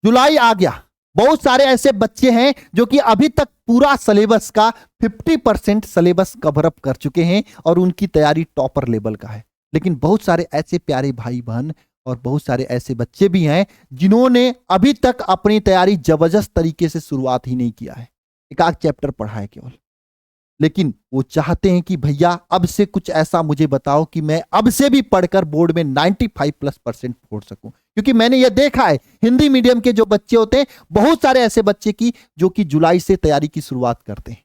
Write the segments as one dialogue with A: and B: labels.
A: जुलाई आ गया, बहुत सारे ऐसे बच्चे हैं जो कि अभी तक पूरा सिलेबस का 50% सिलेबस कवर अप कर चुके हैं और उनकी तैयारी टॉपर लेवल का है। लेकिन बहुत सारे ऐसे प्यारे भाई बहन और बहुत सारे ऐसे बच्चे भी हैं जिन्होंने अभी तक अपनी तैयारी जबरदस्त तरीके से शुरुआत ही नहीं किया है, एक आध चैप्टर पढ़ा है केवल। लेकिन वो चाहते हैं कि भैया अब से कुछ ऐसा मुझे बताओ कि मैं अब से भी पढ़कर बोर्ड में 95+ फोड़ सकूं। क्योंकि मैंने ये देखा है हिंदी मीडियम के जो बच्चे होते हैं, बहुत सारे ऐसे बच्चे की जो कि जुलाई से तैयारी की शुरुआत करते हैं।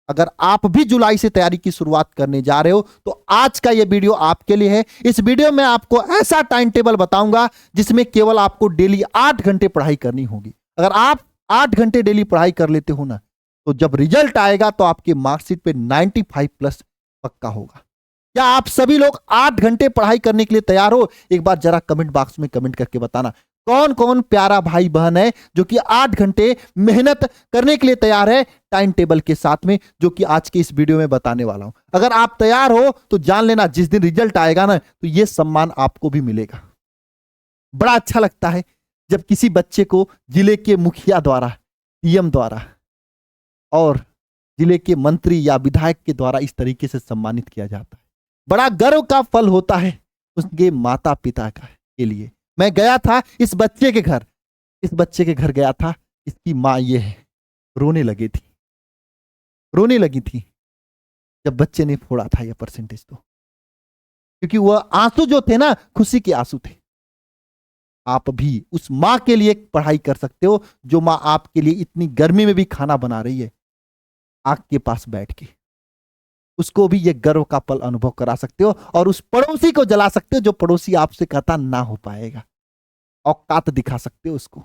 A: अगर आप भी जुलाई से तैयारी की शुरुआत करने जा रहे हो तो आज का ये वीडियो आपके लिए है। इस वीडियो में आपको ऐसा टाइम टेबल बताऊंगा जिसमें केवल आपको डेली 8 घंटे पढ़ाई करनी होगी। अगर आप 8 घंटे डेली पढ़ाई कर लेते हो ना, तो जब रिजल्ट आएगा तो आपके मार्कशीट पे 95+ पक्का होगा। क्या आप सभी लोग 8 घंटे पढ़ाई करने के लिए तैयार हो? एक बार जरा कमेंट बॉक्स में कमेंट करके बताना कौन कौन प्यारा भाई बहन है जो कि 8 घंटे मेहनत करने के लिए तैयार है टाइम टेबल के साथ में, जो कि आज के इस वीडियो में बताने वाला हूं। अगर आप तैयार हो तो जान लेना जिस दिन रिजल्ट आएगा ना, तो यह सम्मान आपको भी मिलेगा। बड़ा अच्छा लगता है जब किसी बच्चे को जिले के मुखिया द्वारा, सीएम द्वारा और जिले के मंत्री या विधायक के द्वारा इस तरीके से सम्मानित किया जाता है। बड़ा गर्व का फल होता है उसके माता पिता का के लिए। मैं गया था इस बच्चे के घर गया था। इसकी माँ ये है, रोने लगी थी जब बच्चे ने फोड़ा था ये परसेंटेज, तो क्योंकि वह आंसू जो थे ना, खुशी के आंसू थे। आप भी उस माँ के लिए पढ़ाई कर सकते हो जो माँ आपके लिए इतनी गर्मी में भी खाना बना रही है, आग के पास बैठ के। उसको भी ये गर्व का पल अनुभव करा सकते हो और उस पड़ोसी को जला सकते हो जो पड़ोसी आपसे कहता ना हो पाएगा। औकात दिखा सकते हो उसको।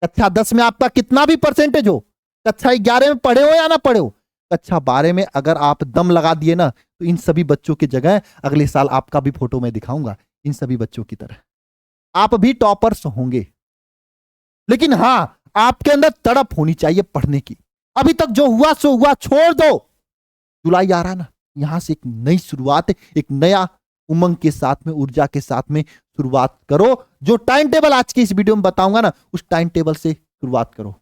A: कक्षा 10 में आपका कितना भी परसेंटेज हो, कक्षा 11 में पढ़े हो या ना पढ़े हो, कक्षा 12 में अगर आप दम लगा दिए ना, तो इन सभी बच्चों की जगह अगले साल आपका भी फोटो मैं दिखाऊंगा, इन सभी बच्चों की तरह आप भी टॉपर्स होंगे। लेकिन हां, आपके अंदर तड़प होनी चाहिए पढ़ने की। अभी तक जो हुआ सो हुआ, छोड़ दो। जुलाई आ रहा ना, यहां से एक नई शुरुआत, एक नया उमंग के साथ में, ऊर्जा के साथ में शुरुआत करो। जो टाइम टेबल आज की इस वीडियो में बताऊंगा ना, उस टाइम टेबल से शुरुआत करो,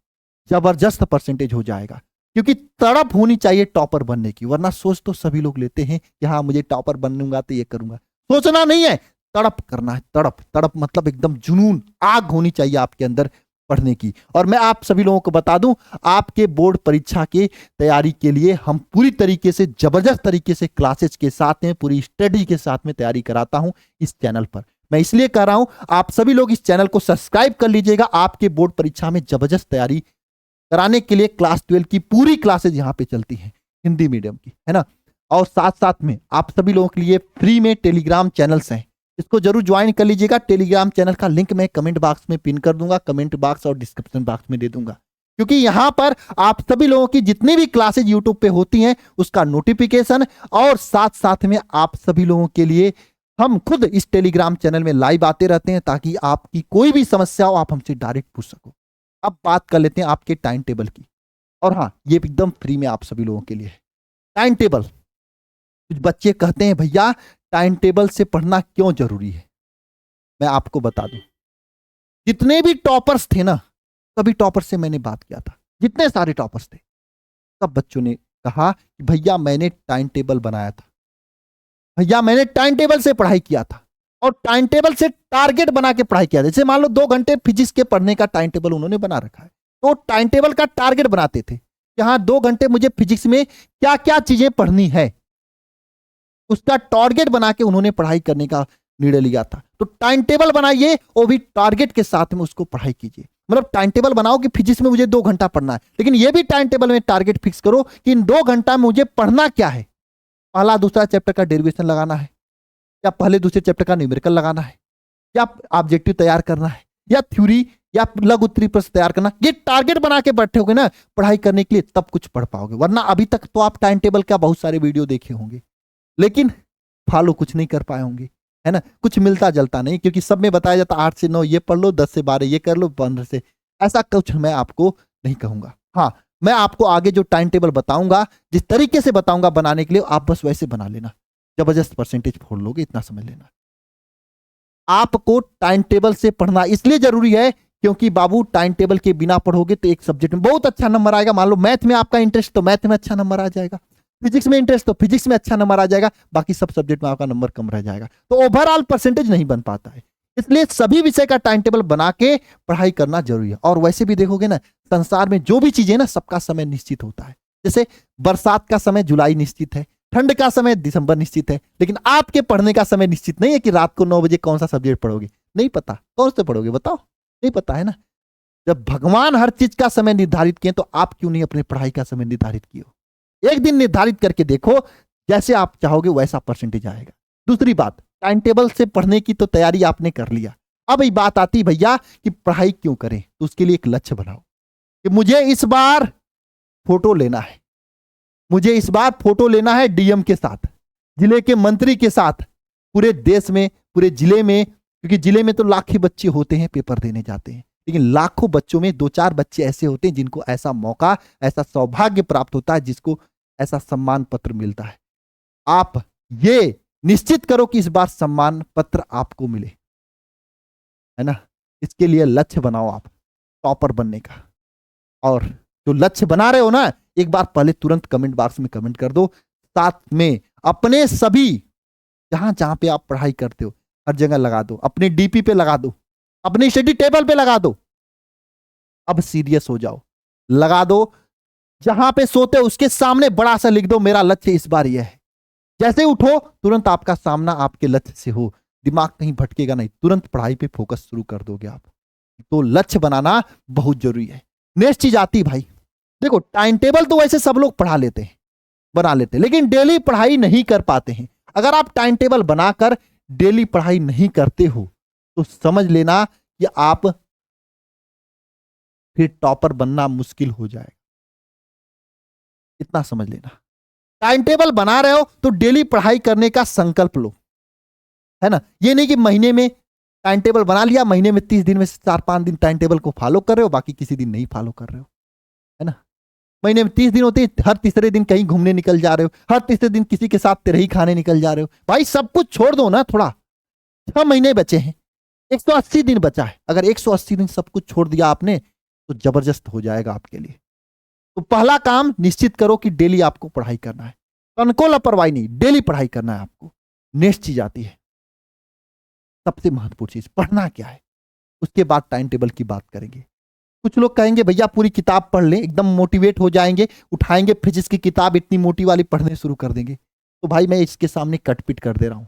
A: जबरदस्त परसेंटेज हो जाएगा। क्योंकि तड़प होनी चाहिए टॉपर बनने की, वरना सोच तो सभी लोग लेते हैं कि हाँ मुझे टॉपर बनूंगा तो ये करूंगा। सोचना नहीं है, तड़प करना है। तड़प मतलब एकदम जुनून, आग होनी चाहिए आपके अंदर पढ़ने की। और मैं आप सभी लोगों को बता दूं, आपके बोर्ड परीक्षा की तैयारी के लिए हम पूरी तरीके से, जबरदस्त तरीके से क्लासेस के साथ में, पूरी स्टडी के साथ में तैयारी कराता हूं इस चैनल पर। मैं इसलिए कर रहा हूं, आप सभी लोग इस चैनल को सब्सक्राइब कर लीजिएगा। आपके बोर्ड परीक्षा में जबरदस्त तैयारी कराने के लिए क्लास 12 की पूरी क्लासेज यहां पे चलती हैं, हिंदी मीडियम की, है ना। और साथ साथ में आप सभी लोगों के लिए फ्री में टेलीग्राम चैनल्स हैं, इसको जरूर ज्वाइन कर लीजिएगा। टेलीग्राम चैनल का लिंक मैं कमेंट बॉक्स में पिन कर दूंगा, कमेंट बॉक्स और डिस्क्रिप्शन बॉक्स में दे दूंगा। क्योंकि यहां पर आप सभी लोगों की जितनी भी क्लासेज यूट्यूब पे होती हैं उसका नोटिफिकेशन, और साथ साथ में आप सभी लोगों के लिए हम खुद इस टेलीग्राम चैनल में लाइव आते रहते हैं, ताकि आपकी कोई भी समस्या हो आप हमसे डायरेक्ट पूछ सको। अब बात कर लेते हैं आपके टाइम टेबल की। और हाँ, ये एकदम फ्री में आप सभी लोगों के लिए है टाइम टेबल। कुछ बच्चे कहते हैं भैया टाइम टेबल से पढ़ना क्यों जरूरी है। मैं आपको बता दूं, जितने भी टॉपर्स थे ना, सभी टॉपर्स से मैंने बात किया था, जितने सारे टॉपर्स थे, सब बच्चों ने कहा कि भैया मैंने टाइम टेबल बनाया था, भैया मैंने टाइम टेबल से पढ़ाई किया था, और टाइम टेबल से टारगेट बना के पढ़ाई किया था। जैसे मान लो 2 घंटे फिजिक्स के पढ़ने का टाइम टेबल उन्होंने बना रखा है, तो टाइम टेबल का टारगेट बनाते थे कि हाँ 2 घंटे मुझे फिजिक्स में क्या क्या चीजें पढ़नी है, उसका टारगेट बना के उन्होंने पढ़ाई करने का निर्णय लिया था। तो टाइम टेबल बनाइए, वो भी टारगेट के साथ में उसको पढ़ाई कीजिए। मतलब टाइम टेबल बनाओ कि फिजिक्स में मुझे 2 घंटा पढ़ना है, लेकिन ये भी टाइम टेबल में टारगेट फिक्स करो कि इन 2 घंटा में मुझे पढ़ना क्या है। पहला दूसरा चैप्टर का डेरिवेशन लगाना है, या पहले दूसरे चैप्टर का न्यूमेरिकल लगाना है, या ऑब्जेक्टिव तैयार करना है, या थ्योरी या लघु उत्तरीय प्रश्न तैयार करना। ये टारगेट बना के बैठे होगे ना पढ़ाई करने के लिए, तब कुछ पढ़ पाओगे। वरना अभी तक तो आप टाइम टेबल का बहुत सारे वीडियो देखे होंगे, लेकिन फॉलो कुछ नहीं कर पाए होंगे, है ना। कुछ मिलता जलता नहीं, क्योंकि सब में बताया जाता 8 से 9 ये पढ़ लो, 10 से 12 ये कर लो, 15 से, ऐसा कुछ मैं आपको नहीं कहूंगा। हाँ, मैं आपको आगे जो टाइम टेबल बताऊंगा, जिस तरीके से बताऊंगा बनाने के लिए, आप बस वैसे बना लेना, जबरदस्त परसेंटेज फोड़ लोगे, इतना समझ लेना। आपको टाइम टेबल से पढ़ना इसलिए जरूरी है क्योंकि बाबू टाइम टेबल के बिना पढ़ोगे तो एक सब्जेक्ट में बहुत अच्छा नंबर आएगा। मान लो मैथ में आपका इंटरेस्ट तो मैथ में अच्छा नंबर आ जाएगा, फिजिक्स में इंटरेस्ट तो फिजिक्स में अच्छा नंबर आ जाएगा, बाकी सब सब्जेक्ट में आपका नंबर कम रह जाएगा, तो ओवरऑल परसेंटेज नहीं बन पाता है। इसलिए सभी विषय का टाइम टेबल बना के पढ़ाई करना जरूरी है। और वैसे भी देखोगे ना, संसार में जो भी चीजें ना सबका समय निश्चित होता है। जैसे बरसात का समय जुलाई निश्चित है, ठंड का समय दिसंबर निश्चित है, लेकिन आपके पढ़ने का समय निश्चित नहीं है कि रात को 9 बजे कौन सा सब्जेक्ट पढ़ोगे। नहीं पता, कौन से पढ़ोगे बताओ, नहीं पता है ना। जब भगवान हर चीज का समय निर्धारित किए तो आप क्यों नहीं अपने पढ़ाई का समय निर्धारित किए हो। एक दिन निर्धारित करके देखो, जैसे आप चाहोगे वैसा परसेंटेज आएगा। दूसरी बात, टाइम टेबल से पढ़ने की तो तैयारी आपने कर लिया, अब ये बात आती भैया कि पढ़ाई क्यों करें। तो उसके लिए एक लक्ष्य बनाओ कि मुझे इस बार फोटो लेना है, मुझे इस बार फोटो लेना है डीएम के साथ, जिले के मंत्री के साथ, पूरे देश में, पूरे जिले में, क्योंकि जिले में तो लाखों बच्चे होते हैं पेपर देने जाते हैं, लेकिन लाखों बच्चों में 2-4 बच्चे ऐसे होते हैं जिनको ऐसा मौका, ऐसा सौभाग्य प्राप्त होता है, जिसको ऐसा सम्मान पत्र मिलता है। आप ये निश्चित करो कि इस बार सम्मान पत्र आपको मिले, है ना। इसके लिए लक्ष्य बनाओ आप टॉपर बनने का। और जो लक्ष्य बना रहे हो ना, एक बार पहले तुरंत कमेंट बॉक्स में कमेंट कर दो। साथ में अपने सभी जहां जहां पे आप पढ़ाई करते हो हर जगह लगा दो, अपने डीपी पे लगा दो, अपनी स्टडी टेबल पे लगा दो। अब सीरियस हो जाओ, लगा दो। जहां पे सोते हो उसके सामने बड़ा सा लिख दो, मेरा लक्ष्य इस बार यह है। जैसे उठो तुरंत आपका सामना आपके लक्ष्य से हो, दिमाग कहीं भटकेगा नहीं, तुरंत पढ़ाई पे फोकस शुरू कर दोगे आप। तो लक्ष्य बनाना बहुत जरूरी है। नेक्स्ट चीज आती भाई, देखो टाइम टेबल तो वैसे सब लोग पढ़ा लेते हैं, बना लेते हैं, लेकिन डेली पढ़ाई नहीं कर पाते हैं। अगर आप टाइम टेबल बनाकर डेली पढ़ाई नहीं करते हो तो समझ लेना कि आप फिर टॉपर बनना मुश्किल हो जाएगा, इतना समझ लेना। टाइम टेबल बना रहे हो तो डेली पढ़ाई करने का संकल्प लो, है ना। ये नहीं कि महीने में टाइम टेबल बना लिया, महीने में 30 दिन में 4-5 दिन टाइम टेबल को फॉलो कर रहे हो, बाकी किसी दिन नहीं फॉलो कर रहे हो, है ना। महीने में 30 दिन होते हैं, हर तीसरे दिन कहीं घूमने निकल जा रहे हो, हर तीसरे दिन किसी के साथ तिरही खाने निकल जा रहे हो। भाई सब कुछ छोड़ दो ना, थोड़ा 6 महीने बचे हैं, 180 दिन बचा है। अगर 180 दिन सब कुछ छोड़ दिया आपने तो जबरदस्त हो जाएगा आपके लिए। तो पहला काम निश्चित करो कि डेली आपको पढ़ाई करना है, तनको लापरवाही नहीं, डेली पढ़ाई करना है आपको। नेक्स्ट चीज आती है सबसे महत्वपूर्ण चीज, पढ़ना क्या है। उसके बाद टाइम टेबल की बात करेंगे। कुछ लोग कहेंगे भैया पूरी किताब पढ़ लें, एकदम मोटिवेट हो जाएंगे, उठाएंगे फिजिक्स की किताब इतनी मोटी वाली पढ़ने शुरू कर देंगे। तो भाई मैं इसके सामने कटपिट कर दे रहा हूं।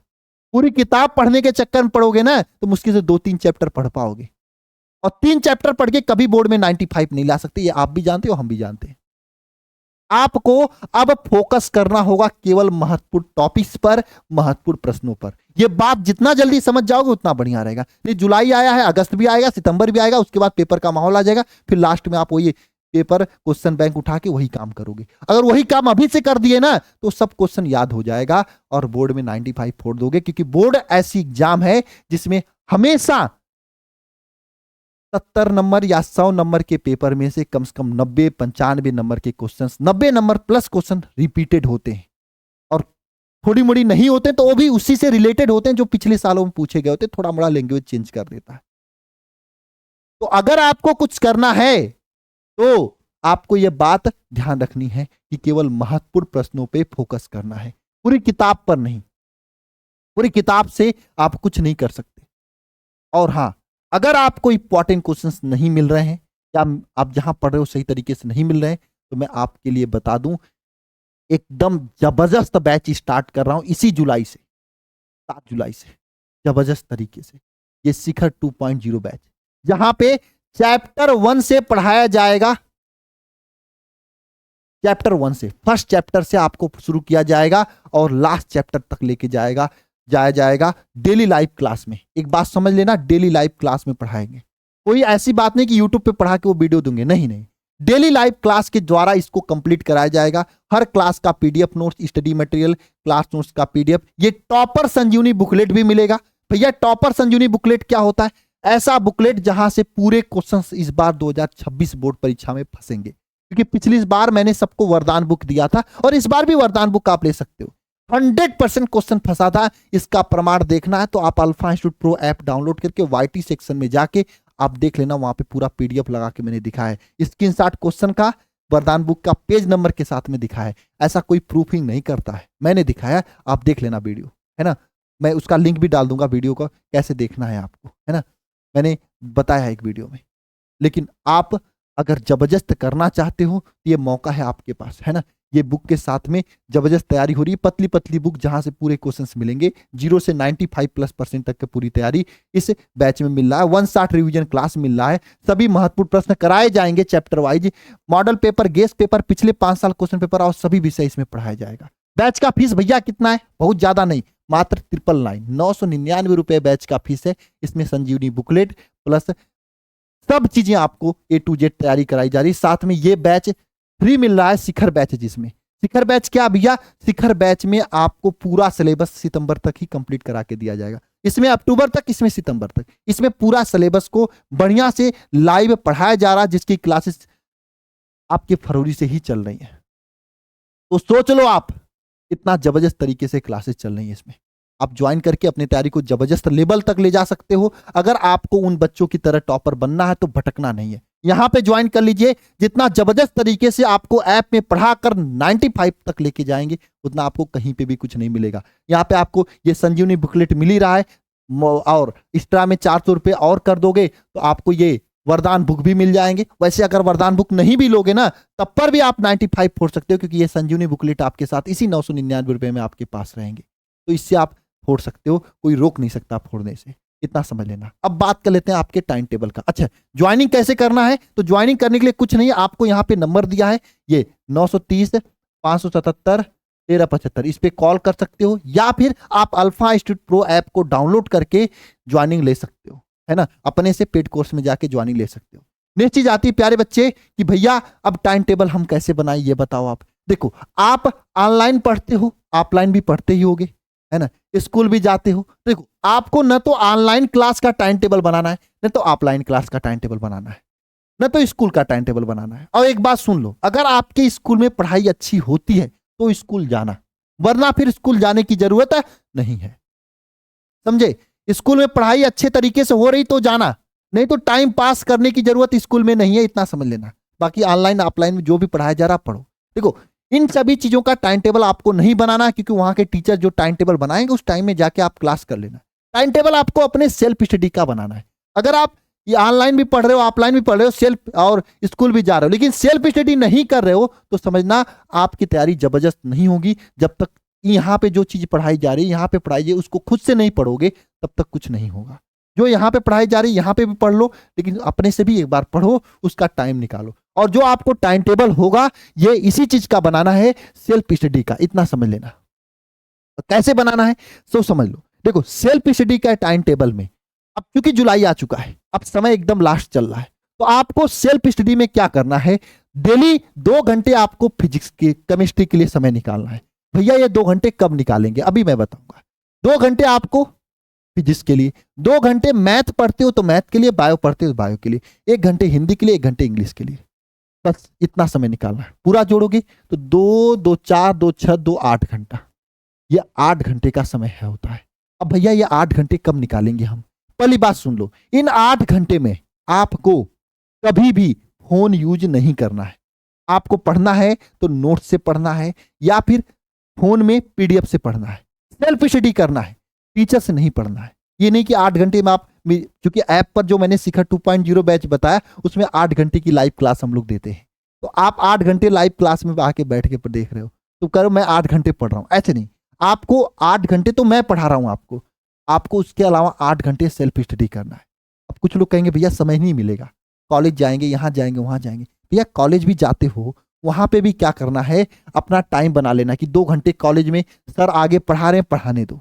A: पूरी किताब पढ़ने के चक्कर में पढ़ोगे ना तो मुश्किल से 2-3 चैप्टर पढ़ पाओगे, और 3 चैप्टर पढ़ के कभी बोर्ड में 95 नहीं ला सकते, ये आप भी जानते हो, हम भी जानते हैं। आपको अब फोकस करना होगा केवल महत्वपूर्ण टॉपिक्स पर, महत्वपूर्ण प्रश्नों पर। यह बात जितना जल्दी समझ जाओगे उतना बढ़िया रहेगा। नहीं, जुलाई आया है, अगस्त भी आएगा, सितंबर भी आएगा, उसके बाद पेपर का माहौल आ जाएगा, फिर लास्ट में आप वही पेपर क्वेश्चन बैंक उठा के वही काम करोगे। अगर वही काम अभी से कर दिए ना तो सब क्वेश्चन याद हो जाएगा और बोर्ड में 95 फोड़ दोगे, क्योंकि बोर्ड ऐसी एग्जाम है जिसमें हमेशा 70 नंबर या 100 नंबर के पेपर में से कम 90-95 नंबर के questions, 90 number plus question repeated होते हैं, और थोड़ी मोड़ी नहीं होते तो वो भी उसी से रिलेटेड होते हैं जो पिछले सालों में पूछे गए होते, थोड़ा मोड़ा लैंग्वेज चेंज कर देता है। तो अगर आपको कुछ करना है तो आपको यह बात ध्यान रखनी है कि केवल महत्वपूर्ण प्रश्नों पे फोकस करना है, पूरी किताब पर नहीं। पूरी किताब से आप कुछ नहीं कर सकते। और हां, अगर आपको इंपॉर्टेंट क्वेश्चंस नहीं मिल रहे हैं या आप जहां पढ़ रहे हो सही तरीके से नहीं मिल रहे हैं, तो मैं आपके लिए बता दूं, एकदम जबरदस्त बैच स्टार्ट कर रहा हूं इसी जुलाई से, 7 जुलाई से, जबरदस्त तरीके से, ये शिखर 2.0 बैच, जहां पे चैप्टर 1 से पढ़ाया जाएगा। चैप्टर 1 से, फर्स्ट चैप्टर से आपको शुरू किया जाएगा और लास्ट चैप्टर तक लेके जाया जाएगा डेली लाइव क्लास में। एक बात समझ लेना, डेली लाइव क्लास में पढ़ाएंगे। कोई ऐसी बात नहीं कि यूट्यूब पे पढ़ा के वो वीडियो दूंगे, नहीं नहीं, डेली लाइव क्लास के द्वारा इसको कंप्लीट कराया जाएगा। हर क्लास का PDF notes, study material, class notes का पीडीएफ, ये टॉपर संजीवनी बुकलेट भी मिलेगा। भैया टॉपर संजीवनी बुकलेट क्या होता है? ऐसा बुकलेट जहां से पूरे क्वेश्चंस इस बार 2026 बोर्ड परीक्षा में फंसेंगे, क्योंकि पिछली बार मैंने सबको वरदान बुक दिया था और इस बार भी वरदान बुक आप ले सकते हो। 100% क्वेश्चन फंसा था। इसका प्रमाण देखना है तो आप alpha institute pro app download करके वाईटी सेक्शन में जाके आप देख लेना, वहां पे पूरा पीडीएफ लगा के मैंने दिखाया है, स्क्रीनशॉट क्वेश्चन का वरदान बुक का पेज नंबर के साथ में दिखाया है। ऐसा कोई प्रूफिंग नहीं करता है, मैंने दिखाया, आप देख लेना वीडियो, है ना। मैं उसका लिंक भी डाल दूंगा वीडियो का, कैसे देखना है आपको, है ना, मैंने बताया है एक वीडियो में। लेकिन आप अगर जबरदस्त करना चाहते हो तो ये मौका है आपके पास, है ना। ये बुक के साथ में जबरदस्त तैयारी हो रही है, पतली पतली बुक जहां से पूरे क्वेश्चंस मिलेंगे, 0 से 95+% तक की पूरी तैयारी इस बैच में मिल रहा है। 1 शॉट रिवीजन क्लास मिल रहा है, सभी महत्वपूर्ण प्रश्न कराए जाएंगे chapter wise, model paper, guest paper, पिछले 5 साल क्वेश्चन पेपर और सभी विषय इसमें पढ़ाया जाएगा। बैच का फीस भैया कितना है, बहुत ज्यादा नहीं, मात्र 999 रुपए बैच का फीस है। इसमें संजीवनी बुकलेट प्लस सब चीजें आपको A to Z तैयारी कराई जा रही है। साथ में ये बैच फ्री मिल रहा है, शिखर बैच, जिसमें शिखर बैच क्या भैया, शिखर बैच में आपको पूरा सिलेबस सितंबर तक ही कंप्लीट करा के दिया जाएगा। इसमें अक्टूबर तक, इसमें सितंबर तक, इसमें पूरा सिलेबस को बढ़िया से लाइव पढ़ाया जा रहा है, जिसकी क्लासेस आपके फरवरी से ही चल रही है। तो सोच लो आप, इतना जबरदस्त तरीके से क्लासेस चल रही है, इसमें आप ज्वाइन करके अपनी तैयारी को जबरदस्त लेवल तक ले जा सकते हो। अगर आपको उन बच्चों की तरह टॉपर बनना है तो भटकना नहीं है, यहां पे ज्वाइन कर लीजिए। जितना जबरदस्त तरीके से आपको ऐप में पढ़ाकर 95 तक लेके जाएंगे, उतना आपको कहीं पे भी कुछ नहीं मिलेगा। यहाँ पे आपको ये संजीवनी बुकलेट मिल ही रहा है, और एक्स्ट्रा में 400 रुपये और कर दोगे तो आपको ये वरदान बुक भी मिल जाएंगे। वैसे अगर वरदान बुक नहीं भी लोगे ना, तब पर भी आप 95 फोड़ सकते हो, क्योंकि ये संजीवनी बुकलेट आपके साथ इसी 999 रुपये में आपके पास रहेंगे। तो इससे आप फोड़ सकते हो, कोई रोक नहीं सकता फोड़ने से, इतना समझ लेना। अब बात कर लेते हैं आपके टाइम टेबल का। अच्छा, ज्वाइनिंग कैसे करना है, तो ज्वाइनिंग करने के लिए कुछ नहीं, आपको यहाँ पे नंबर दिया है, ये 930 577 1375, इस पे कॉल कर सकते हो, या फिर आप अल्फा इंस्टीट्यूट प्रो ऐप को डाउनलोड करके ज्वाइनिंग ले सकते हो, है ना। अपने से पेड कोर्स में जाके ज्वाइनिंग ले सकते हो। नेक्स्ट चीज आती है प्यारे बच्चे कि भैया अब टाइम टेबल हम कैसे बनाए, ये बताओ आप। देखो, आप ऑनलाइन पढ़ते हो, ऑफलाइन भी पढ़ते ही होगे, है ना, स्कूल भी जाते हो। देखो, आपको न तो ऑनलाइन क्लास का टाइम टेबल बनाना है, न तो ऑफलाइन क्लास का टाइम टेबल बनाना है, न तो स्कूल का टाइम टेबल बनाना है। और एक बात सुन लो, अगर आपके स्कूल में पढ़ाई अच्छी होती है तो स्कूल जाना, वरना फिर स्कूल जाने की जरूरत नहीं है, समझे। स्कूल में पढ़ाई अच्छे तरीके से हो रही तो जाना, नहीं तो टाइम पास करने की जरूरत स्कूल में नहीं है, इतना समझ लेना। बाकी ऑनलाइन ऑफलाइन में जो भी पढ़ाया जा रहा पढ़ो। देखो, इन सभी चीजों का टाइम टेबल आपको नहीं बनाना, क्योंकि वहां के टीचर जो टाइम टेबल बनाएंगे उस टाइम में जाके आप क्लास कर लेना। टाइम टेबल आपको अपने सेल्फ स्टडी का बनाना है। अगर आप ये ऑनलाइन भी पढ़ रहे हो, ऑफलाइन भी पढ़ रहे हो, सेल्फ और स्कूल भी जा रहे हो, लेकिन सेल्फ स्टडी नहीं कर रहे हो, तो समझना आपकी तैयारी जबरदस्त नहीं होगी। जब तक यहाँ पे जो चीज पढ़ाई जा रही है, यहाँ पे पढ़ाई जाए, उसको खुद से नहीं पढ़ोगे तब तक कुछ नहीं होगा। जो यहाँ पे पढ़ाई जा रही है यहाँ पे भी पढ़ लो, लेकिन अपने से भी एक बार पढ़ो, उसका टाइम निकालो। और जो आपको टाइम टेबल होगा ये इसी चीज का बनाना है, सेल्फ स्टडी का, इतना समझ लेना। कैसे बनाना है सो समझ लो। देखो, सेल्फ स्टडी का टाइम टेबल में अब क्योंकि जुलाई आ चुका है, अब समय एकदम लास्ट चल रहा है, तो आपको सेल्फ स्टडी में क्या करना है, डेली 2 घंटे आपको फिजिक्स के, केमिस्ट्री के लिए समय निकालना है। भैया ये 2 घंटे कब निकालेंगे, अभी मैं बताऊंगा। 2 घंटे आपको फिजिक्स के लिए, 2 घंटे मैथ पढ़ते हो तो मैथ के लिए, बायो पढ़ते हो बायो के लिए, 1 घंटे हिंदी के लिए, 1 घंटे इंग्लिश के लिए, बस इतना समय निकालना है। पूरा जोड़ोगे तो 2 2 4 2 6 2 8 घंटा, ये 8 घंटे का समय है होता है। अब भैया ये 8 घंटे कब निकालेंगे हम, पहली बात सुन लो, इन 8 घंटे में आपको कभी भी फोन यूज नहीं करना है। आपको पढ़ना है तो नोट से पढ़ना है, या फिर फोन में पीडीएफ से पढ़ना है, सेल्फ स्टडी करना है, टीचर से नहीं पढ़ना है। ये नहीं कि 8 घंटे में आप, क्योंकि ऐप पर जो मैंने शिखर 2.0 बैच बताया उसमें 8 घंटे की लाइव क्लास हम लोग देते हैं, तो आप 8 घंटे लाइव क्लास में आके बैठ के देख रहे हो तो करो मैं 8 घंटे पढ़ रहा हूं, ऐसे नहीं। आपको 8 घंटे तो मैं पढ़ा रहा हूं आपको उसके अलावा 8 घंटे सेल्फ स्टडी करना है। अब कुछ लोग कहेंगे भैया समय नहीं मिलेगा, कॉलेज जाएंगे, यहाँ जाएंगे, वहां जाएंगे। भैया कॉलेज भी जाते हो, वहां पे भी क्या करना है, अपना टाइम बना लेना कि 2 घंटे कॉलेज में सर आगे पढ़ा रहे हैं, पढ़ाने दो,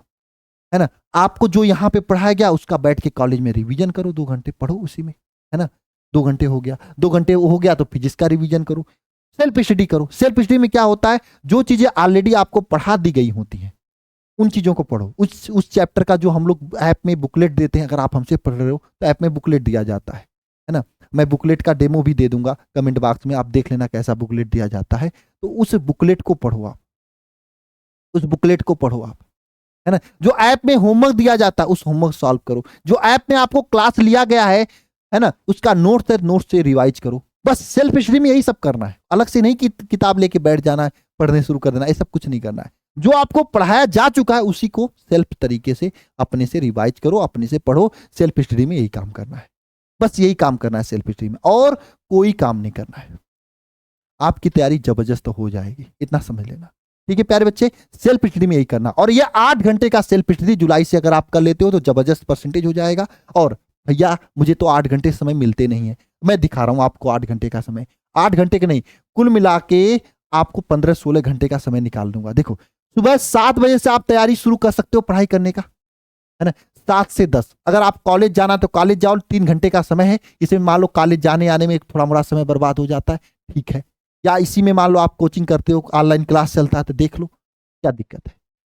A: है ना। आपको जो यहाँ पे पढ़ाया गया उसका बैठ के कॉलेज में रिवीजन करो, 2 घंटे पढ़ो उसी में, है ना। 2 घंटे हो गया, 2 घंटे हो गया तो फिजिक्स का रिवीजन करो, सेल्फ स्टडी करो। सेल्फ स्टडी में क्या होता है, जो चीजें ऑलरेडी आपको पढ़ा दी गई होती हैं उन चीजों को पढ़ो। उस चैप्टर का जो हम लोग ऐप में बुकलेट देते हैं, अगर आप हमसे पढ़ रहे हो तो ऐप में बुकलेट दिया जाता है ना। मैं बुकलेट का डेमो भी दे दूंगा कमेंट बॉक्स में, आप देख लेना कैसा बुकलेट दिया जाता है। तो उस बुकलेट को पढ़ो आप, उस बुकलेट को पढ़ो आप, है ना। जो ऐप में होमवर्क दिया जाता है उस होमवर्क सॉल्व करो। जो ऐप में आपको क्लास लिया गया है है ना, उसका नोट से रिवाइज करो। बस सेल्फ स्टडी में यही सब करना है, अलग से नहीं कि किताब लेके बैठ जाना है, पढ़ने शुरू कर देना, ये सब कुछ नहीं करना है। जो आपको पढ़ाया जा चुका है उसी को सेल्फ तरीके से अपने से रिवाइज करो, अपने से पढ़ो। सेल्फ स्टडी में यही काम करना है, बस यही काम करना है सेल्फ स्टडी में, और कोई काम नहीं करना है। आपकी तैयारी जबरदस्त हो जाएगी, इतना समझ लेना। ठीक है प्यारे बच्चे, सेल्फ स्टडी में यही करना। और ये 8 घंटे का सेल्फ स्टडी जुलाई से अगर आप कर लेते हो तो जबरदस्त परसेंटेज हो जाएगा। और भैया मुझे तो 8 घंटे समय मिलते नहीं है, मैं दिखा रहा हूं आपको 8 घंटे का समय। 8 घंटे का नहीं, कुल मिला के आपको 15-16 घंटे का समय निकाल दूंगा। देखो, सुबह 7 बजे से आप तैयारी शुरू कर सकते हो पढ़ाई करने का, है ना। 7 से 10 अगर आप कॉलेज जाना तो कॉलेज जाओ, 3 घंटे का समय है। इसमें मान लो कॉलेज जाने आने में थोड़ा मोड़ा समय बर्बाद हो जाता है, ठीक है। या इसी में मान लो आप कोचिंग करते हो, ऑनलाइन क्लास चलता है तो देख लो, क्या दिक्कत है।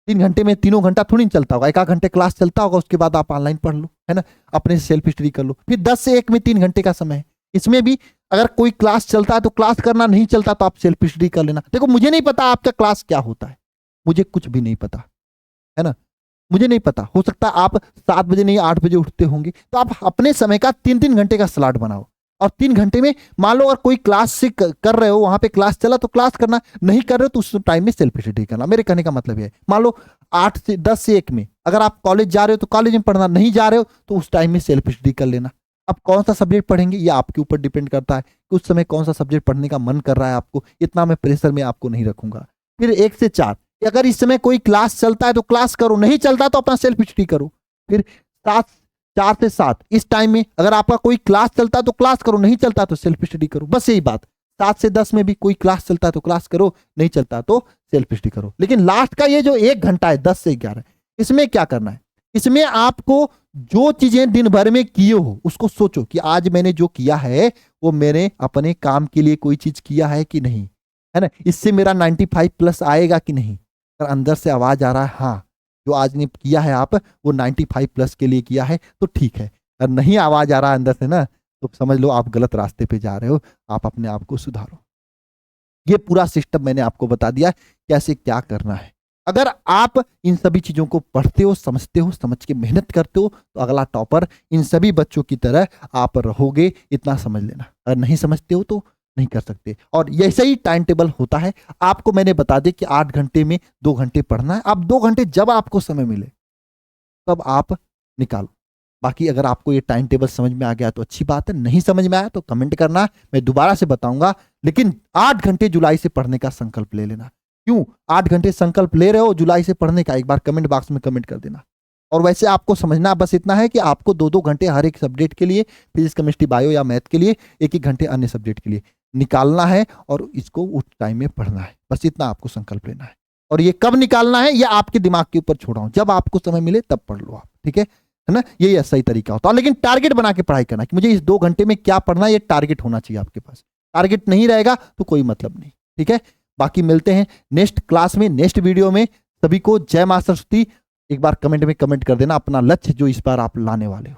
A: 3 घंटे में तीनों घंटा थोड़ी नहीं चलता होगा, 1 घंटे क्लास चलता होगा, उसके बाद आप ऑनलाइन पढ़ लो, है ना, अपने सेल्फ स्टडी कर लो। फिर 10 से 1 में 3 घंटे का समय है। इसमें भी अगर कोई क्लास चलता है तो क्लास करना, नहीं चलता तो आप सेल्फ स्टडी कर लेना। देखो, मुझे नहीं पता आपका क्लास क्या होता है, मुझे कुछ भी नहीं पता, है ना, मुझे नहीं पता। हो सकता है आप 7 बजे नहीं 8 बजे उठते होंगे, तो आप अपने समय का 3-3 घंटे का स्लॉट बनाओ। और 3 घंटे में मान लो अगर कोई क्लास से कर रहे हो, वहां पे क्लास चला तो क्लास करना, नहीं कर रहे हो तो उस टाइम में सेल्फ स्टडी करना। मेरे कहने का मतलब है, मान लो 10 से 1 में अगर आप कॉलेज जा रहे हो तो कॉलेज में पढ़ना, नहीं जा रहे हो तो उस टाइम में सेल्फ स्टडी कर लेना। अब कौन सा सब्जेक्ट पढ़ेंगे ये आपके ऊपर डिपेंड करता है कि उस समय कौन सा सब्जेक्ट पढ़ने का मन कर रहा है आपको। इतना मैं प्रेशर में आपको नहीं रखूंगा। फिर 1 से 4 अगर इस समय कोई क्लास चलता है तो क्लास करो, नहीं चलता तो अपना सेल्फ स्टडी करो। फिर 4 से 7 इस टाइम में अगर आपका कोई क्लास चलता है तो क्लास करो, नहीं चलता तो सेल्फ स्टडी करो, बस यही बात। 7 से 10 में भी कोई क्लास चलता है तो क्लास करो, नहीं चलता तो सेल्फ स्टडी करो। लेकिन लास्ट का ये जो 1 घंटा है 10 से 11, इसमें क्या करना है, इसमें आपको जो चीजें दिन भर में किए हो उसको सोचो कि आज मैंने जो किया है वो मैंने अपने काम के लिए कोई चीज किया है कि नहीं, है ना, इससे मेरा 95+ आएगा कि नहीं। अगर अंदर से आवाज आ रहा है हाँ जो आज ने किया है आप वो 95+ के लिए किया है तो ठीक है। अगर नहीं आवाज आ रहा है अंदर से ना, तो समझ लो आप गलत रास्ते पे जा रहे हो, आप अपने आप को सुधारो। ये पूरा सिस्टम मैंने आपको बता दिया कैसे क्या करना है। अगर आप इन सभी चीजों को पढ़ते हो, समझते हो, समझ के मेहनत करते हो तो अगला टॉपर इन सभी बच्चों की तरह आप रहोगे, इतना समझ लेना। अगर नहीं समझते हो तो नहीं कर सकते। और ऐसा ही टाइम टेबल होता है। आपको मैंने बता दिया कि 8 घंटे में 2 घंटे पढ़ना है। आप 2 घंटे जब आपको समय मिले तब आप निकालो। बाकी अगर आपको ये टाइम टेबल समझ में आ गया तो अच्छी बात है, नहीं समझ में आया तो कमेंट करना, मैं दोबारा से बताऊंगा। लेकिन 8 घंटे जुलाई से पढ़ने का संकल्प ले लेना। क्यों 8 घंटे संकल्प ले रहे हो जुलाई से पढ़ने का, एक बार कमेंट बॉक्स में कमेंट कर देना। और वैसे आपको समझना बस इतना है कि आपको 2-2 घंटे हर एक सब्जेक्ट के लिए, फिजिक्स, केमिस्ट्री, बायो या मैथ के लिए, 1-1 घंटे अन्य सब्जेक्ट के लिए निकालना है और इसको उस टाइम में पढ़ना है। बस इतना आपको संकल्प लेना है। और ये कब निकालना है ये आपके दिमाग के ऊपर छोड़ा हूं, जब आपको समय मिले तब पढ़ लो आप, ठीक है ना। यही सही तरीका होता है। लेकिन टारगेट बना के पढ़ाई करना कि मुझे इस 2 घंटे में क्या पढ़ना है, ये टारगेट होना चाहिए आपके पास। टारगेट नहीं रहेगा तो कोई मतलब नहीं, ठीक है। बाकी मिलते हैं नेक्स्ट क्लास में, नेक्स्ट वीडियो में। सभी को जय मां सरस्वती। एक बार कमेंट में कमेंट कर देना अपना लक्ष्य जो इस बार आप लाने वाले हो।